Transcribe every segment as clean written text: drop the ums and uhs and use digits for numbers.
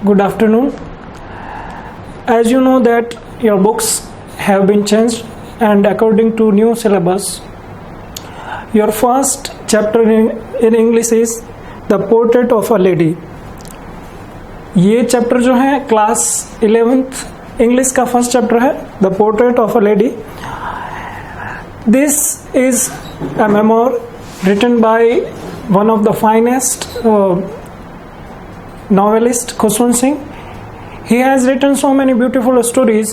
Good afternoon. As you know that your books have been changed and according to new syllabus, your first chapter in English is The Portrait of a Lady. ये chapter जो है class 11th English का first chapter है, the portrait of a lady. This is a memoir written by one of the finest novelist, Khushwant Singh. He has written so many beautiful stories,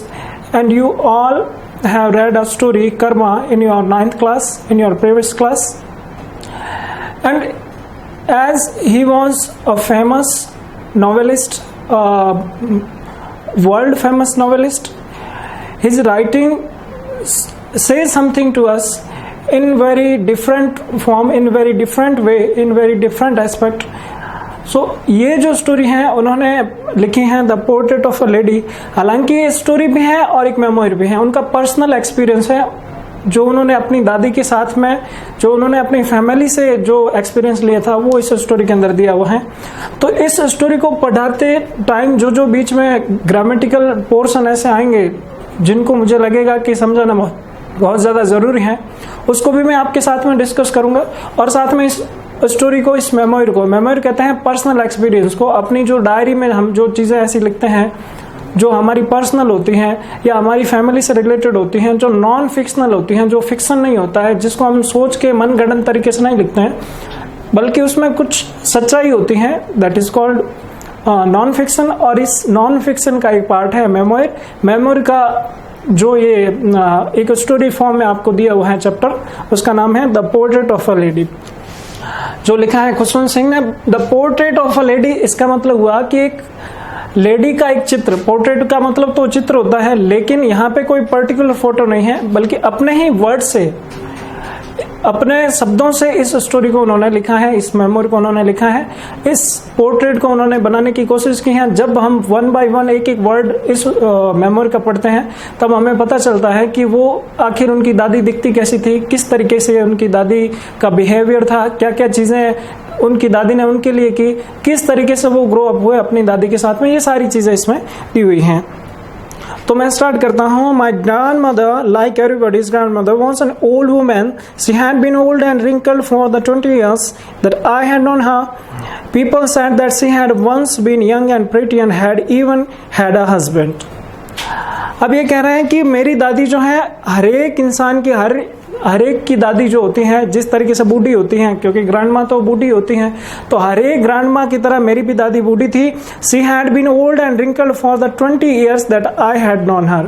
and you all have read a story Karma in your 9th class, in your previous class. And as he was a famous novelist, world famous novelist, his writing says something to us in very different form, in very different way, in very different aspect. So ये जो story है उन्होंने लिखी है the portrait of a lady. हालांकि ये story भी है और एक मेमोरी भी है, उनका पर्सनल एक्सपीरियंस है जो उन्होंने अपनी दादी के साथ में, जो उन्होंने अपनी फैमिली से जो एक्सपीरियंस लिया था वो इस स्टोरी के अंदर दिया हुआ है. तो इस स्टोरी को पढ़ाते टाइम जो बीच में ग्रामेटिकल पोर्शन ऐसे आएंगे जिनको मुझे लगेगा कि समझाना बहुत ज़्यादा ज़रूरी है, उसको भी मैं आपके साथ में डिस्कस करूंगा. और साथ में इस स्टोरी को, इस मेमोरी को, मेमोरी कहते हैं पर्सनल एक्सपीरियंस को, अपनी जो डायरी में हम जो चीज़ें ऐसी लिखते हैं जो हमारी पर्सनल होती हैं या हमारी फैमिली से रिलेटेड होती हैं, जो नॉन फिक्शनल होती हैं, जो फिक्शन नहीं होता है, जिसको हम सोच के मनगढ़ंत तरीके से नहीं लिखते हैं बल्कि उसमें कुछ सच्चाई होती है, that is called non fiction. और इस नॉन फिक्शन का एक पार्ट है मेमोरी. मेमोरी का जो ये एक स्टोरी फॉर्म में आपको दिया हुआ है चैप्टर, उसका नाम है the portrait of a lady, जो लिखा है खुशवंत सिंह ने. The portrait of a lady, इसका मतलब हुआ कि एक लेडी का एक चित्र. पोर्ट्रेट का मतलब तो चित्र होता है, लेकिन यहाँ पे कोई पर्टिकुलर फोटो नहीं है बल्कि अपने ही वर्ड से, अपने शब्दों से इस स्टोरी को उन्होंने लिखा है, इस मेमोरी को उन्होंने लिखा है, इस पोर्ट्रेट को उन्होंने बनाने की कोशिश की है. जब हम वन बाय वन एक एक वर्ड इस मेमोरी का पढ़ते हैं तब हमें पता चलता है कि वो आखिर उनकी दादी दिखती कैसी थी, किस तरीके से उनकी दादी का बिहेवियर था, क्या क्या चीज़ें उनकी दादी ने उनके लिए की, किस तरीके से वो ग्रो अप हुए अपनी दादी के साथ में, ये सारी चीज़ें इसमें दी हुई हैं. तो मैं स्टार्ट करता हूँ. My grandmother, like everybody's grandmother, was an old woman. She had been old and wrinkled for the 20 years that I had known her. People said that she had once been young and pretty and had even had a husband. अब ये कह रहे हैं कि मेरी दादी जो है, हर एक इंसान की, हर एक की दादी जो होती हैं जिस तरीके से बूढ़ी होती हैं, क्योंकि ग्रैंड माँ तो बूढ़ी होती हैं, तो हर एक ग्रैंड माँ की तरह मेरी भी दादी बूढ़ी थी. She had been old and wrinkled for the 20 years that I had known her.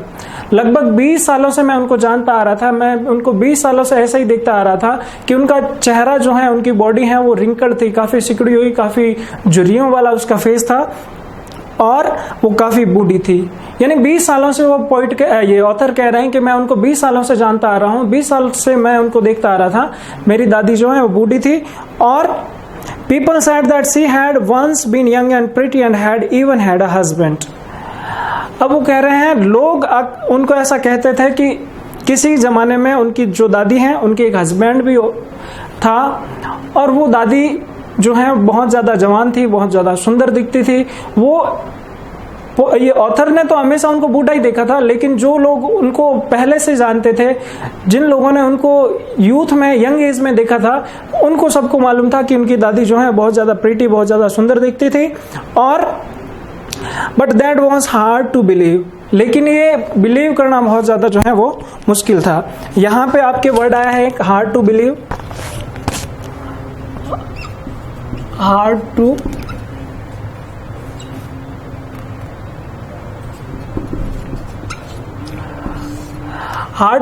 लगभग 20 सालों से मैं उनको जानता आ रहा था, मैं उनको 20 सालों से ऐसा ही देखता आ रहा था कि उनका चेहरा जो है, उनकी बॉडी है वो wrinkled थी, काफी सिकुड़ी हुई, काफी झुर्रियों वाला उसका फेस था और वो काफी बूढ़ी थी. यानी 20 सालों से वो पोइट के, ये ऑथर कह रहे हैं कि मैं उनको 20 सालों से जानता आ रहा हूँ, 20 साल से मैं उनको देखता आ रहा था. मेरी दादी जो है वो बूढ़ी थी. और people said that she had once been young and pretty and had even had a husband. अब वो कह रहे हैं लोग उनको ऐसा कहते थे कि किसी जमाने में उनकी जो दादी हैं उनके एक हस्बैंड भी था, और वो दादी जो है बहुत ज्यादा जवान थी, बहुत ज्यादा सुंदर दिखती थी. ये ऑथर ने तो हमेशा उनको बूढ़ा ही देखा था, लेकिन जो लोग उनको पहले से जानते थे, जिन लोगों ने उनको यूथ में, यंग एज में देखा था, उनको सबको मालूम था कि उनकी दादी जो है बहुत ज्यादा प्रीटी, बहुत ज्यादा सुंदर दिखती थी. और but that was hard to believe, लेकिन ये बिलीव करना बहुत ज्यादा जो है वो मुश्किल था. यहाँ पे आपके वर्ड आया है hard to believe, hard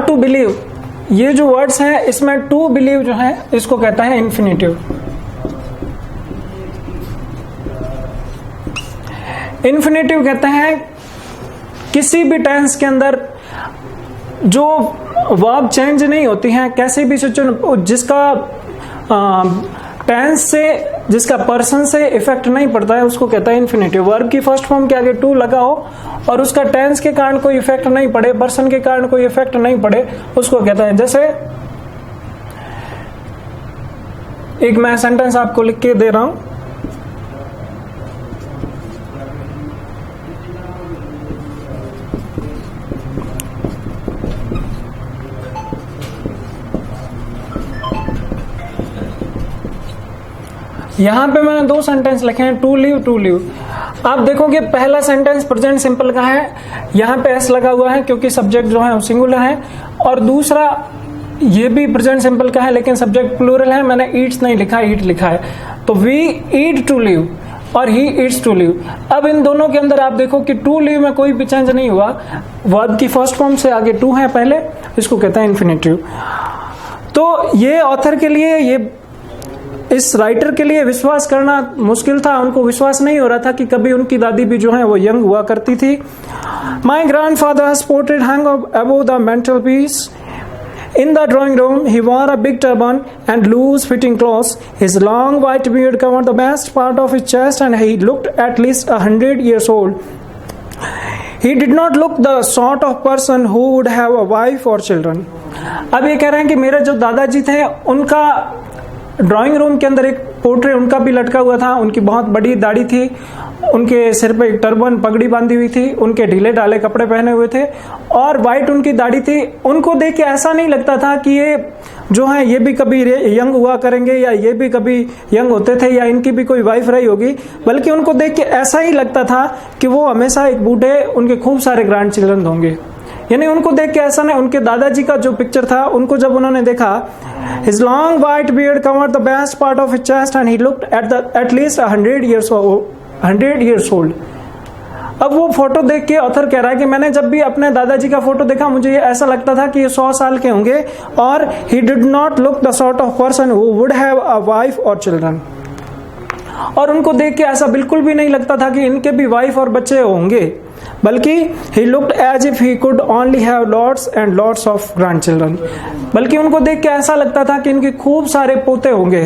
to believe. ये जो वर्ड्स हैं इसमें टू बिलीव जो है इसको कहता है इन्फिनेटिव. इन्फिनेटिव कहते हैं किसी भी टेंस के अंदर जो वर्ब चेंज नहीं होती हैं, कैसे भी सिचुएशन, जिसका टेंस से, जिसका पर्सन से इफेक्ट नहीं पड़ता है, उसको कहता है इन्फिनेटिव. वर्ब की फर्स्ट फॉर्म के आगे टू लगा हो और उसका टेंस के कारण कोई इफेक्ट नहीं पड़े, पर्सन के कारण कोई इफेक्ट नहीं पड़े, उसको कहता है. जैसे एक मैं सेंटेंस आपको लिख के दे रहा हूं. यहाँ पे मैंने 2 सेंटेंस लिखे हैं, टू लीव। आप देखोगे पहला सेंटेंस प्रेजेंट सिंपल का है, यहाँ पे एस लगा हुआ है क्योंकि सब्जेक्ट जो है वो सिंगुलर है, और दूसरा ये भी प्रेजेंट सिंपल का है लेकिन सब्जेक्ट प्लूरल है, मैंने ईट्स नहीं लिखा, ईट लिखा है। तो वी ईट टू लीव और ही ईट्स टू लीव। अब इन दोनों के अंदर आप देखो कि टू लीव में कोई भी चेंज नहीं हुआ, वर्ब की फर्स्ट फॉर्म से आगे टू है पहले, इसको कहते हैं इन्फिनेटिव। तो ये ऑथर के लिए, ये इस राइटर के लिए विश्वास करना मुश्किल था, उनको विश्वास नहीं हो रहा था कि कभी उनकी दादी भी जो है वो यंग हुआ करती थी। माई grandfather has portrayed hang above the mental peace in the drawing room. He wore a big turban and loose fitting clothes. His long white beard covered the best part of his chest and he looked at least 100 years old. He did not look the sort of person who would have a wife or children. अब ये कह रहे हैं कि मेरे जो दादाजी थे उनका ड्राइंग रूम के अंदर एक पोर्ट्रेट उनका भी लटका हुआ था, उनकी बहुत बड़ी दाढ़ी थी, उनके सिर पे एक टर्बन पगड़ी बांधी हुई थी, उनके ढीले ढाले कपड़े पहने हुए थे और वाइट उनकी दाढ़ी थी। उनको देख के ऐसा नहीं लगता था कि ये जो है ये भी कभी यंग हुआ करेंगे या ये भी कभी यंग होते थे या इनकी भी कोई वाइफ रही होगी, बल्कि उनको देख के ऐसा ही लगता था कि वो हमेशा एक बूढ़े, उनके खूब सारे ग्रैंड चिल्ड्रन होंगे। यानी उनको देख के ऐसा नहीं, उनके दादाजी का जो पिक्चर था उनको जब उन्होंने देखा, his long white beard covered the best part of his chest and he looked at least 100 years old. अब वो फोटो देख के ऑथर कह रहा है कि मैंने जब भी अपने दादाजी का फोटो देखा मुझे ये ऐसा लगता था कि ये 100 साल के होंगे, और he did not look the sort of person who would have a wife or children. और उनको देख के ऐसा बिल्कुल भी नहीं लगता था कि इनके भी वाइफ और बच्चे होंगे, बल्कि he looked as if he could only have lots and lots of grandchildren. बल्कि उनको देख के ऐसा लगता था कि इनके खूब सारे पोते होंगे,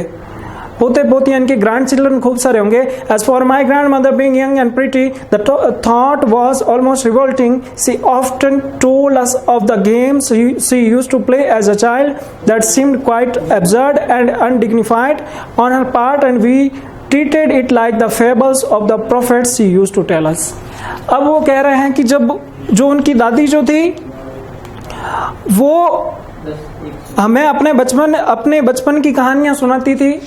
पोते पोतियां, इनके ग्रैंड चिल्ड्रन खूब सारे होंगे। As for my grandmother being young and pretty, the thought was almost revolting. She often told us of the games she used to play as a child that seemed quite absurd and undignified on her part, and we treated it like the fables of the prophets she used to tell us. अब वो कह रहे हैं कि जब जो उनकी दादी जो थी वो हमें अपने बचपन की कहानियां सुनाती थी।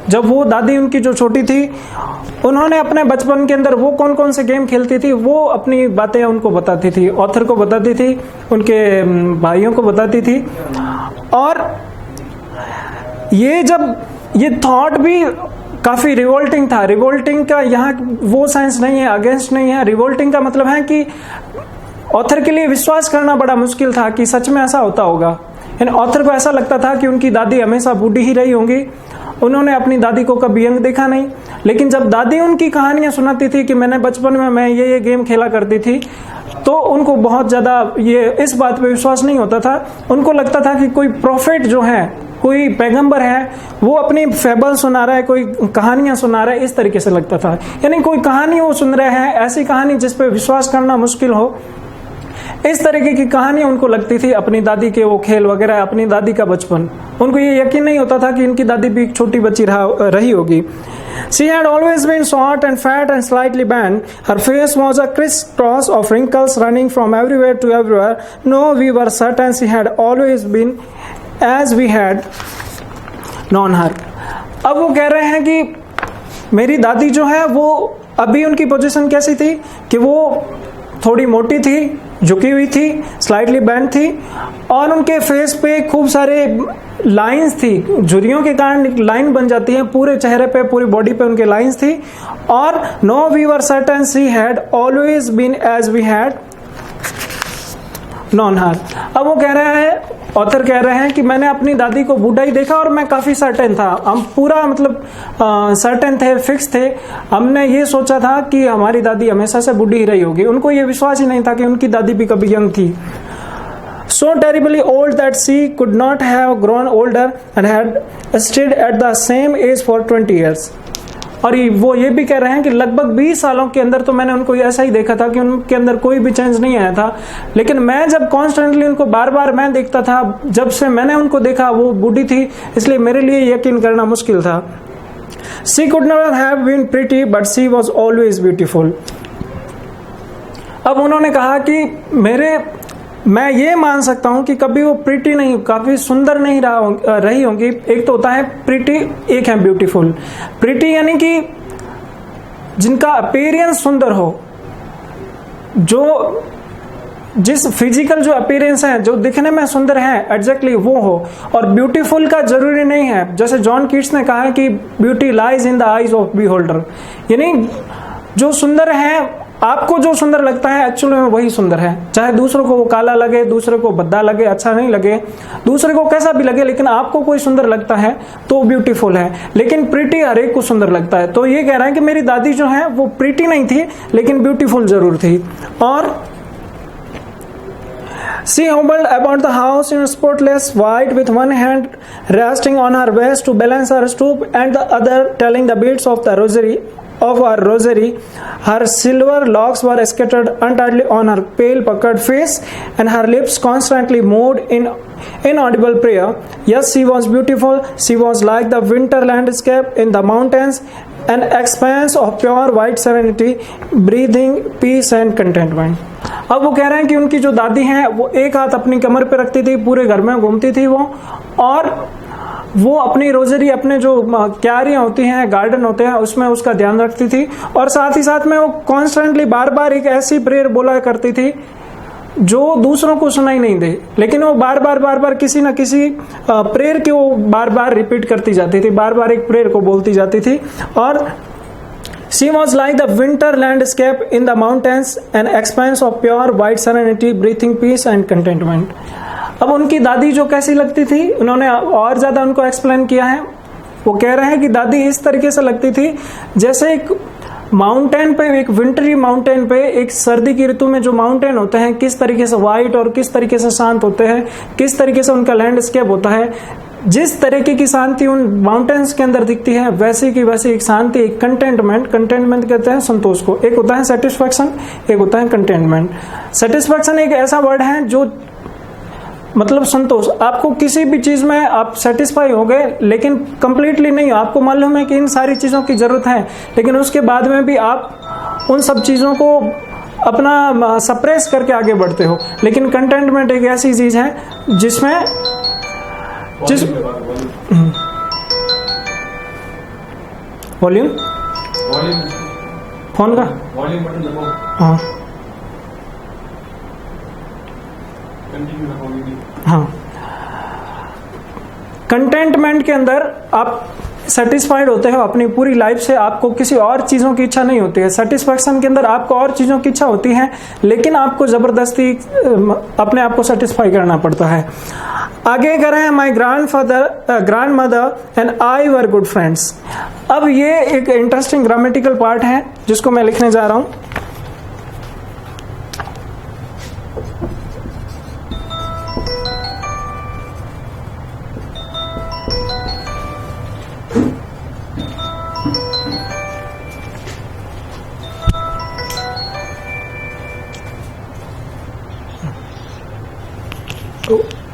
जब वो दादी उनकी जो छोटी थी, उन्होंने अपने बचपन के अंदर वो कौन कौन से गेम खेलती थी वो अपनी बातें उनको बताती थी, ऑथर को बताती थी, उनके भाइयों को बताती थी। और ये थॉट भी काफी रिवोल्टिंग था। रिवोल्टिंग का यहाँ वो सेंस नहीं है, अगेंस्ट नहीं है। रिवोल्टिंग का मतलब है कि ऑथर के लिए विश्वास करना बड़ा मुश्किल था कि सच में ऐसा होता होगा। यानी ऑथर को ऐसा लगता था कि उनकी दादी हमेशा बूढ़ी ही रही होंगी, उन्होंने अपनी दादी को कभी यंग देखा नहीं। लेकिन जब दादी उनकी कहानियां सुनाती थी कि मैंने बचपन में मैं ये गेम खेला करती थी, तो उनको बहुत ज्यादा ये इस बात पे विश्वास नहीं होता था। उनको लगता था कि कोई प्रोफेट जो है, कोई पैगंबर है, वो अपनी फेबल सुना रहा है, कोई कहानियां सुना रहा है, इस तरीके से लगता था। यानी कोई कहानी वो सुन रहे हैं, ऐसी कहानी जिस पे विश्वास करना मुश्किल हो, इस तरीके की कहानी उनको लगती थी। अपनी दादी के वो खेल वगैरह, अपनी दादी का बचपन, उनको ये यकीन नहीं होता था कि इनकी दादी भी एक छोटी बच्ची रही होगी। She had always been short and fat and slightly bent. Her face was a crisscross of wrinkles running from everywhere to everywhere. No, we were certain she had always been as we had known her. अब वो कह रहे हैं कि मेरी दादी जो है वो अभी उनकी पोजीशन कैसी थी कि वो थोड़ी मोटी थी, झुकी हुई थी, स्लाइटली बेंड थी, और उनके फेस पे खूब सारे लाइंस थी। झुर्रियों के कारण लाइन बन जाती है पूरे चेहरे पे, पूरी बॉडी पे उनके लाइंस थी। और no we were certain she had always been as we had known her. अब वो कह रहे हैं, ऑथर कह रहे हैं कि मैंने अपनी दादी को बूढ़ा ही देखा और मैं काफी सर्टेन था, हम पूरा मतलब सर्टेन थे, फिक्स थे। हमने ये सोचा था कि हमारी दादी हमेशा से बूढ़ी ही रही होगी। उनको ये विश्वास ही नहीं था कि उनकी दादी भी कभी यंग थी। So terribly old that she could not have grown older and had stayed at the same age for 20 years. और वो ये भी कह रहे हैं कि लगभग 20 सालों के अंदर तो मैंने उनको ऐसा ही देखा था कि उनके अंदर कोई भी चेंज नहीं आया था। लेकिन मैं जब कॉन्स्टेंटली उनको बार बार मैं देखता था, जब से मैंने उनको देखा वो बूढ़ी थी, इसलिए मेरे लिए यकीन करना मुश्किल था। She could never have been pretty, but she was always beautiful. अब उन्होंने कहा कि मैं ये मान सकता हूं कि कभी वो प्रिटी नहीं, काफी सुंदर नहीं रही होंगी। एक तो होता है प्रिटी, एक है ब्यूटीफुल। प्रिटी यानी कि जिनका अपीयरेंस सुंदर हो, जो जिस फिजिकल जो अपीयरेंस है, जो दिखने में सुंदर है, एग्जैक्टली वो हो। और ब्यूटीफुल का जरूरी नहीं है, जैसे जॉन कीट्स ने कहा है कि beauty lies in the eyes of beholder, यानी जो सुंदर है, आपको जो सुंदर लगता है एक्चुअली में वही सुंदर है। चाहे दूसरों को वो काला लगे, दूसरे को भद्दा लगे, अच्छा नहीं लगे, दूसरे को कैसा भी लगे, लेकिन आपको कोई सुंदर लगता है तो ब्यूटीफुल है। लेकिन प्रिटी हर एक को सुंदर लगता है। तो ये कह रहा है कि मेरी दादी जो है वो प्रिटी नहीं थी, लेकिन ब्यूटीफुल जरूर थी। और she hobbled about the house in spotless white with one hand resting on her waist to balance her stoop and the other telling the beads of the rosary of her rosary. Her silver locks were scattered untidily on her pale puckered face and her lips constantly moved in inaudible prayer. Yes, she was beautiful. She was like the winter landscape in the mountains, an expanse of pure white serenity, breathing peace and contentment. अब वो कह रहे हैं कि उनकी जो दादी हैं वो एक हाथ अपनी कमर पे रखती थी, पूरे घर में घूमती थी वो, और वो अपनी रोजरी, अपने जो क्यारियां होती हैं, गार्डन होते हैं, उसमें उसका ध्यान रखती थी। और साथ ही साथ में वो कॉन्स्टेंटली बार बार एक ऐसी प्रेयर बोला करती थी जो दूसरों को सुनाई नहीं दे, लेकिन वो बार बार किसी ना किसी प्रेयर के वो बार बार रिपीट करती जाती थी, बार बार एक प्रेयर को बोलती जाती थी। और she was like the winter landscape in the mountains, an expanse of pure white serenity, breathing peace and contentment. अब उनकी दादी जो कैसी लगती थी, उन्होंने और ज्यादा उनको एक्सप्लेन किया है। वो कह रहे हैं कि दादी इस तरीके से लगती थी जैसे एक माउंटेन पे, एक विंटरी माउंटेन पे, एक सर्दी की ऋतु में जो माउंटेन होते हैं किस तरीके से व्हाइट और किस तरीके से शांत होते हैं, किस तरीके से उनका लैंडस्केप होता है, जिस तरीके की शांति उन माउंटेन्स के अंदर दिखती है, वैसी की वैसी एक शांति, एक कंटेंटमेंट। कंटेंटमेंट कहते हैं संतोष को। एक होता है सेटिस्फैक्शन, एक होता है कंटेंटमेंट। सेटिस्फैक्शन एक ऐसा वर्ड है जो मतलब संतोष, आपको किसी भी चीज में आप सेटिस्फाई हो गए, लेकिन कंप्लीटली नहीं, आपको मालूम है कि इन सारी चीजों की जरूरत है, लेकिन उसके बाद में भी आप उन सब चीजों को अपना सप्रेस करके आगे बढ़ते हो। लेकिन कंटेंटमेंट एक ऐसी चीज है जिसमें वॉल्यूम फोन का वॉल्यूम बटन दबाओ। हाँ हाँ, कंटेंटमेंट के अंदर आप सेटिस्फाइड होते हो अपनी पूरी लाइफ से, आपको किसी और चीजों की इच्छा नहीं होती है। सेटिस्फैक्शन के अंदर आपको और चीजों की इच्छा होती है, लेकिन आपको जबरदस्ती अपने आप को सेटिस्फाई करना पड़ता है। आगे कह रहे हैं my grand mother and I were good friends. अब ये एक इंटरेस्टिंग ग्रामेटिकल पार्ट है जिसको मैं लिखने जा रहा हूं।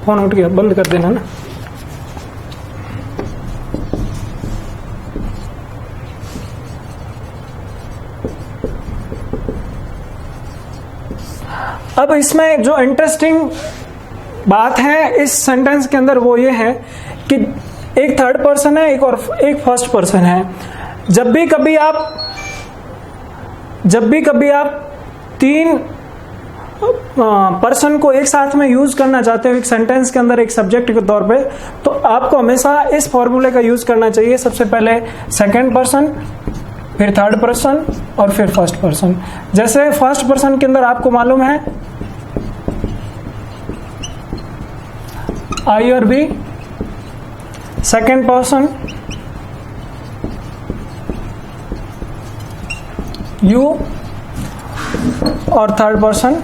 फोन उठ गया, बंद कर देना ना। अब इसमें जो इंटरेस्टिंग बात है इस सेंटेंस के अंदर वो ये है कि एक थर्ड पर्सन है, एक फर्स्ट पर्सन है। जब भी कभी आप तीन पर्सन को एक साथ में यूज करना चाहते हो एक सेंटेंस के अंदर एक सब्जेक्ट के तौर पे, तो आपको हमेशा इस फॉर्मूले का यूज करना चाहिए। सबसे पहले सेकंड पर्सन, फिर थर्ड पर्सन और फिर फर्स्ट पर्सन। जैसे फर्स्ट पर्सन के अंदर आपको मालूम है आई और बी, सेकंड पर्सन यू और third person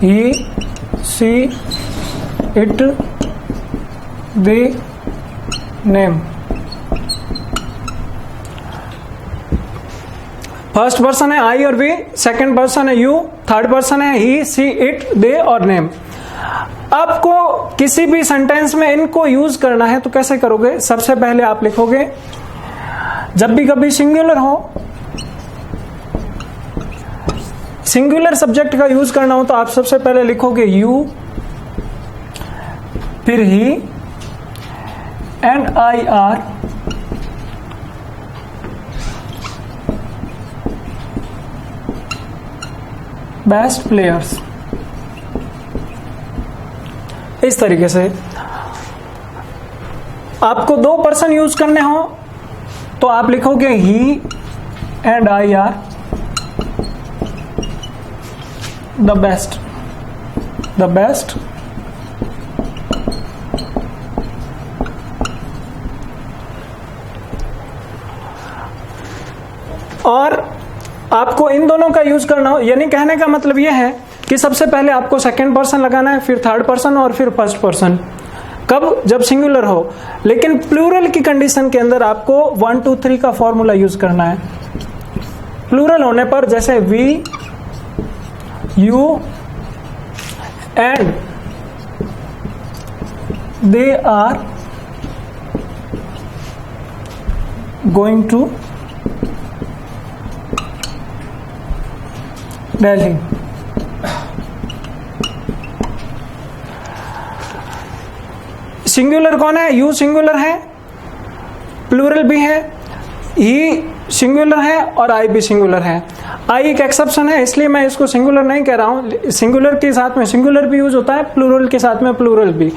he, she, it, they, name। First person है आई और वी, सेकंड पर्सन है यू, थर्ड पर्सन है ही, सी, इट, दे और नेम। आपको किसी भी सेंटेंस में इनको यूज करना है तो कैसे करोगे? सबसे पहले आप लिखोगे जब भी कभी सिंगुलर हो, सिंगुलर सब्जेक्ट का यूज करना हो तो आप सबसे पहले लिखोगे यू, फिर he, and I are best players. इस तरीके से आपको 2 पर्सन यूज करने हो तो आप लिखोगे he and I are the best, और आपको इन दोनों का यूज करना हो, यानी कहने का मतलब यह है कि सबसे पहले आपको सेकंड पर्सन लगाना है, फिर थर्ड पर्सन और फिर फर्स्ट पर्सन। कब? जब सिंगुलर हो। लेकिन प्लूरल की कंडीशन के अंदर आपको 1 2 3 का फॉर्मूला यूज करना है। प्लूरल होने पर जैसे we, you and they are going to Delhi. Singular कौन है? यू सिंगुलर है, प्लूरल भी है, ही सिंगुलर है और आई भी सिंगुलर है। आई एक एक्सेप्शन है, इसलिए मैं इसको सिंगुलर नहीं कह रहा हूं। सिंगुलर के साथ में सिंगुलर भी यूज होता है, प्लूरल के साथ में प्लूरल भी।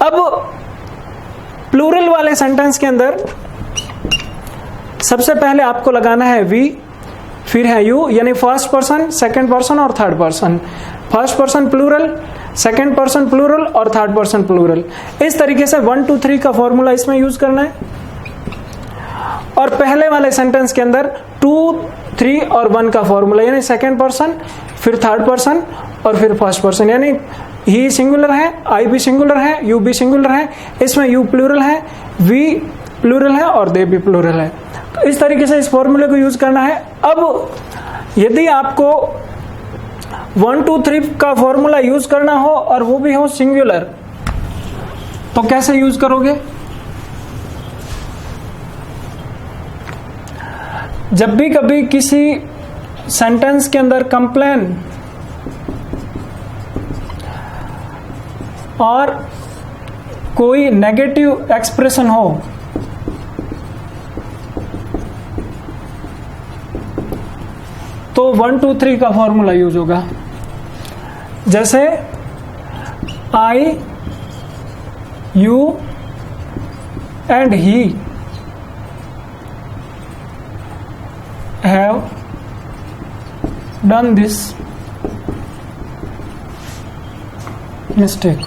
अब प्लूरल वाले सेंटेंस के अंदर सबसे पहले आपको लगाना है वी, फिर है यू, यानी फर्स्ट पर्सन, सेकंड पर्सन और third person. First person plural, second person plural और थर्ड पर्सन प्लूरल। इस तरीके से 1 2 3 का फॉर्मूला इसमें यूज करना है। और पहले वाले सेंटेंस के अंदर 2 3 और 1 का फॉर्मूला, यानी सेकंड पर्सन, फिर थर्ड पर्सन और फिर फर्स्ट पर्सन। यानी ही सिंगुलर है, आई भी सिंगुलर है, यू भी सिंगुलर है, इसमें यू प्लूरल है, वी प्लूरल है और दे भी प्लूरल है। तो इस तरीके से इस फॉर्मूले को यूज करना है। अब यदि आपको 1 2 3 का फॉर्मूला यूज करना हो और वो भी हो सिंगुलर, तो कैसे यूज करोगे? जब भी कभी किसी सेंटेंस के अंदर कंप्लेन और कोई नेगेटिव एक्सप्रेशन हो तो 1 2 3 का फॉर्मूला यूज होगा। जैसे I, you and he have done this mistake.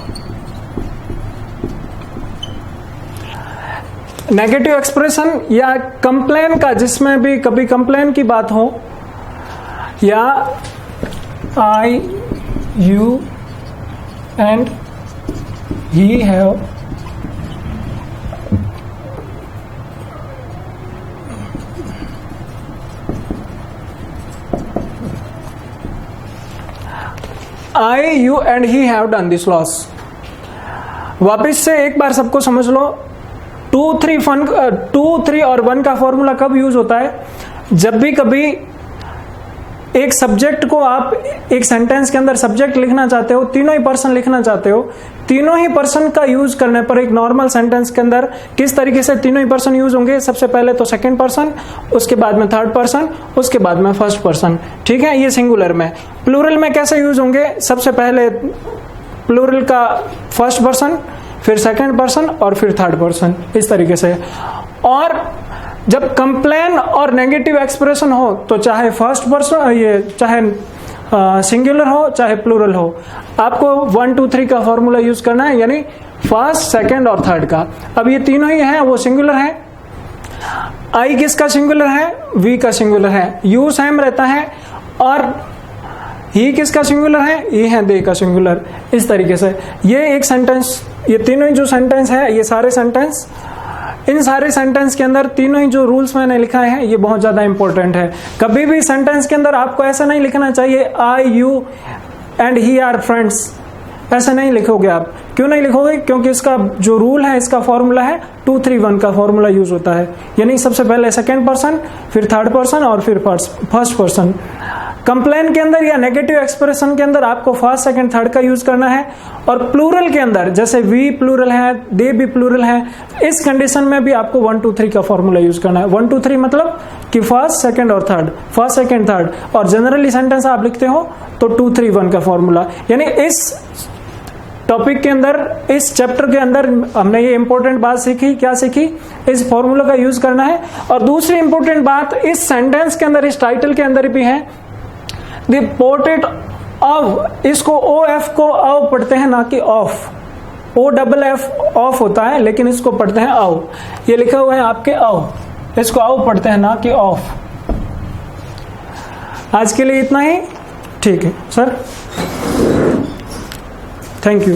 Negative expression या कंप्लेन का, जिसमें भी कभी कंप्लेन की बात हो, या I, you and he have I, you and he have done this loss. वापिस से एक बार सबको समझ लो, 2 3 और 1 का फॉर्मूला कब यूज होता है? जब भी कभी एक सब्जेक्ट को आप एक सेंटेंस के अंदर सब्जेक्ट लिखना चाहते हो, तीनों ही पर्सन लिखना चाहते हो, तीनों ही पर्सन का यूज करने पर एक नॉर्मल सेंटेंस के अंदर किस तरीके से तीनों ही पर्सन यूज होंगे? सबसे पहले तो सेकंड पर्सन, उसके बाद में थर्ड पर्सन, उसके बाद में फर्स्ट पर्सन। ठीक है, ये सिंगुलर में। प्लूरल में कैसे यूज होंगे? सबसे पहले प्लूरल का फर्स्ट पर्सन, फिर सेकंड पर्सन और फिर थर्ड पर्सन, इस तरीके से। और जब कंप्लेन और नेगेटिव एक्सप्रेशन हो तो चाहे फर्स्ट पर्सन, ये चाहे सिंगुलर हो चाहे प्लूरल हो, आपको 1 2 3 का फॉर्मूला यूज करना है, यानी फर्स्ट, सेकंड और थर्ड का। अब ये तीनों ही हैं वो सिंगुलर है। आई किसका सिंगुलर है? वी का सिंगुलर है। यू सेम रहता है। और ही किसका सिंगुलर है? ये है दे का सिंगुलर। इस तरीके से ये एक सेंटेंस, ये तीनों ही जो सेंटेंस है, ये सारे सेंटेंस, इन सारे सेंटेंस के अंदर तीनों ही जो रूल्स मैंने लिखाए हैं ये बहुत ज्यादा इंपॉर्टेंट है। कभी भी सेंटेंस के अंदर आपको ऐसा नहीं लिखना चाहिए I, you and he are friends, ऐसा नहीं लिखोगे आप। क्यों नहीं लिखोगे? क्योंकि इसका जो रूल है, इसका फॉर्मूला है 2 3 1 का फॉर्मूला यूज होता है। यानी सबसे पहले सेकंड पर्सन, फिर थर्ड पर्सन और फिर फर्स्ट पर्सन। कंप्लेन के अंदर या नेगेटिव एक्सप्रेशन के अंदर आपको फर्स्ट सेकंड थर्ड का यूज करना है, और प्लूरल के अंदर जैसे वी प्लूरल है, दे भी प्लूरल है, इस कंडीशन में भी आपको 1 2 3 का फॉर्मूला यूज करना है। 1 2 3 मतलब कि फर्स्ट सेकंड और थर्ड, फर्स्ट सेकंड थर्ड, और जनरली सेंटेंस आप लिखते हो तो 2 3 1 का फॉर्मूला। यानी इस टॉपिक के अंदर, इस चैप्टर के अंदर हमने ये इंपॉर्टेंट बात सीखी, क्या सीखी, इस फॉर्मूला का यूज करना है। और दूसरी इंपॉर्टेंट बात इस सेंटेंस के अंदर, इस टाइटल के अंदर भी है, द पोर्ट्रेट ऑफ, इसको ओ एफ को ऑफ पढ़ते हैं ना कि of, O double F of होता है लेकिन इसको पढ़ते हैं ऑव, ये लिखा हुआ है आपके ऑव, इसको ऑव पढ़ते हैं ना कि ऑफ। आज के लिए इतना ही, ठीक है सर, थैंक यू।